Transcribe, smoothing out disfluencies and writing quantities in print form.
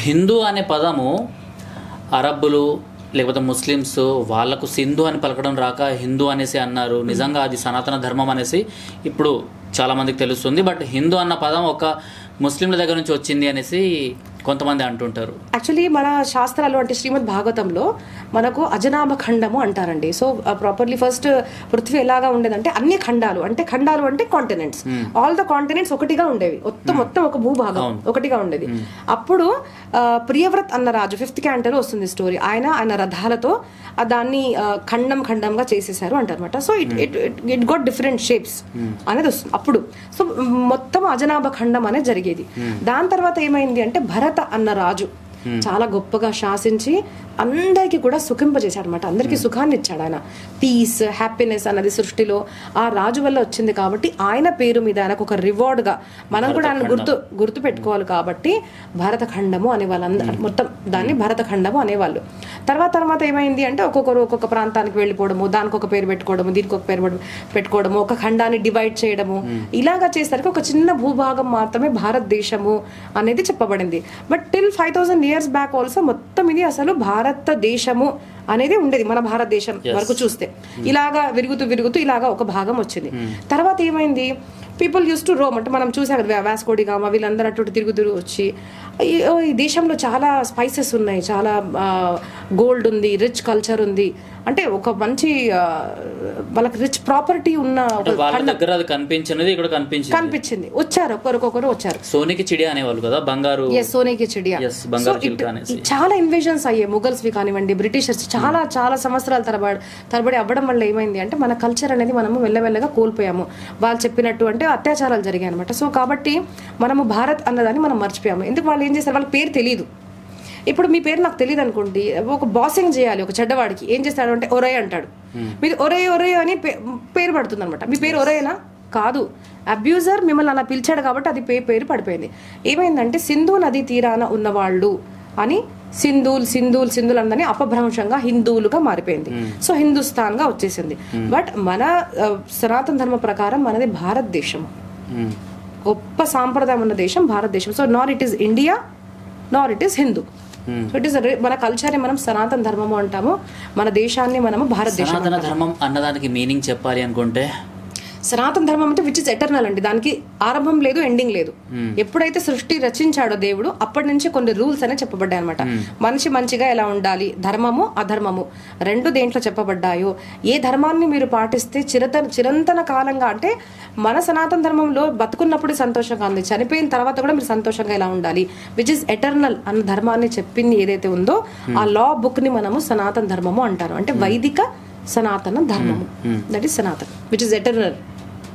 హిందూ అనే పదము అరబ్బులు లేకపోతే ముస్లిమ్స్ వాళ్ళకు సింధు అని పలకడం రాక హిందూ అనేసి అన్నారు. నిజంగా అది సనాతన ధర్మం అనేసి ఇప్పుడు చాలామందికి తెలుస్తుంది. బట్ హిందూ అన్న పదం ఒక ముస్లింల దగ్గర నుంచి వచ్చింది అనేసి కొంతమంది అంటుంటారు. యాక్చువల్లీ మన శాస్త్రాలు అంటే శ్రీమద్ భాగవతంలో మనకు అజనాభ ఖండము అంటారండి. సో ప్రాపర్లీ ఫస్ట్ పృథ్వీ ఎలాగా ఉండేదంటే అన్ని ఖండాలు అంటే కాంటినెంట్స్, ఆల్ ద కాంటినెంట్స్ ఒకటిగా ఉండేవి. మొత్తం ఒక భూభాగం ఒకటిగా ఉండేది. అప్పుడు ప్రియవ్రత్ అన్న రాజు 5th క్యాంటలో వస్తుంది స్టోరీ. ఆయన రథాలతో దాన్ని ఖండంగా చేసేసారు అంటారన్నమాట. So it got different shapes అనేది వస్తుంది అప్పుడు. సో మొత్తం అజనాభ ఖండం అనేది జరిగేది. దాని తర్వాత ఏమైంది అంటే భరత అన్న రాజు చాలా గొప్పగా శాసించి అందరికి కూడా సుఖింపజేశాడు అనమాట. అందరికి సుఖాన్ని ఇచ్చాడు ఆయన. పీస్, హ్యాపీనెస్ అన్నది సృష్టిలో ఆ రాజు వల్ల వచ్చింది కాబట్టి ఆయన పేరు మీద ఆయనకు ఒక రివార్డ్ గా మనం కూడా ఆయన గుర్తు పెట్టుకోవాలి కాబట్టి భరతఖండము అనే వాళ్ళందరూ మొత్తం దాన్ని భరతఖండము అనేవాళ్ళు. తర్వాత ఏమైంది అంటే ఒక్కొక్కరు ఒక్కొక్క ప్రాంతానికి వెళ్ళిపోవడము, దానికి ఒక పేరు పెట్టుకోవడము, దీనికి ఒక పేరు పెట్టుకోవడము, ఒక ఖండాన్ని డివైడ్ చేయడము, ఇలాగా చేసరికి ఒక చిన్న భూభాగం మాత్రమే భారతదేశము అనేది చెప్పబడింది. But till 5000 years back also మొత్తం ఇది అసలు భారతదేశము అనేది ఉండేది. మన భారతదేశం వరకు చూస్తే ఇలాగా విరుగుతూ ఇలాగా ఒక భాగం వచ్చింది. తర్వాత ఏమైంది, పీపుల్ యూస్ టు రోమ్ అంటే మనం చూసాం కదా, వాస్కోడి గామా వీళ్ళందరూ అటు తిరుగుతూ వచ్చి ఈ దేశంలో చాలా స్పైసెస్ ఉన్నాయి, చాలా గోల్డ్ ఉంది, రిచ్ కల్చర్ ఉంది, అంటే ఒక మంచి వాళ్ళకి రిచ్ ప్రాపర్టీ ఉన్న కనిపించింది. వచ్చారు ఒకరికొకరు వచ్చారు. సోనేకి చిడియా అనేవాళ్ళు కదా, బంగారు. సోనేకి చిడియా. చాలా ఇన్వేషన్స్ అయ్యాయి, ముగల్స్ వి కానివ్వండి, బ్రిటిషర్స్ చాలా సంవత్సరాల తరబడి అవ్వడం వల్ల ఏమైంది అంటే మన కల్చర్ అనేది మనము మెల్లమెల్లగా కోల్పోయాము. వాళ్ళు చెప్పినట్టు అంటే అత్యాచారాలు జరిగాయి అనమాట. సో కాబట్టి మనము భారత్ అన్నదాన్ని మనం మర్చిపోయాము. ఎందుకు వాళ్ళు ఏం చేస్తారు, వాళ్ళకి పేరు తెలియదు. ఇప్పుడు మీ పేరు నాకు తెలియదు అనుకోండి, ఒక బాసింగ్ చేయాలి ఒక చెడ్డవాడికి, ఏం చేస్తాడు అంటే ఒరే అంటాడు. మీరు ఒరే అని పేరు పడుతుంది అనమాట. మీ పేరు ఒరేనా కాదు, అబ్యూజర్ మిమ్మల్ని అలా పిలిచాడు కాబట్టి అది పేరు పడిపోయింది. ఏమైందంటే సింధు నది తీరాన ఉన్నవాళ్ళు అని సింధూల్ అందని అపభ్రంశంగా హిందువులుగా మారిపోయింది. సో హిందుస్థాన్ గా వచ్చేసింది. బట్ మన సనాతన ధర్మ ప్రకారం మనది భారతదేశం, గొప్ప సాంప్రదాయం ఉన్న దేశం భారతదేశం. So Nar it is India, Nar it is Hindu. So it is మన కల్చర్ మనం సనాతన ధర్మము అంటాము, మన దేశాన్ని మనము భారతదేశం. సనాతన ధర్మం అన్నదానికి మీనింగ్ చెప్పాలి అనుకుంటే సనాతన ధర్మం అంటే విచ్ ఇస్ ఎటర్నల్ అండి, దానికి ఆరంభం లేదు, ఎండింగ్ లేదు. ఎప్పుడైతే సృష్టి రచించాడో దేవుడు అప్పటి నుంచి కొన్ని రూల్స్ అనేవి చెప్పబడ్డాయి అనమాట. మనిషి మంచిగా ఎలా ఉండాలి, ధర్మము అధర్మము రెండు దేంట్లో చెప్పబడ్డాయో, ఏ ధర్మాన్ని మీరు పాటిస్తే చిరంతన కాలంగా అంటే మన సనాతన ధర్మంలో బతుకున్నప్పుడు సంతోషంగా ఉంది, చనిపోయిన తర్వాత కూడా మీరు సంతోషంగా ఎలా ఉండాలి, విచ్ ఇస్ ఎటర్నల్ అన్న ధర్మాన్ని చెప్పింది ఏదైతే ఉందో ఆ లా బుక్ ని మనము సనాతన ధర్మము అంటారు. అంటే వైదిక సనాతన ధర్మము, that is Sanatan which is eternal.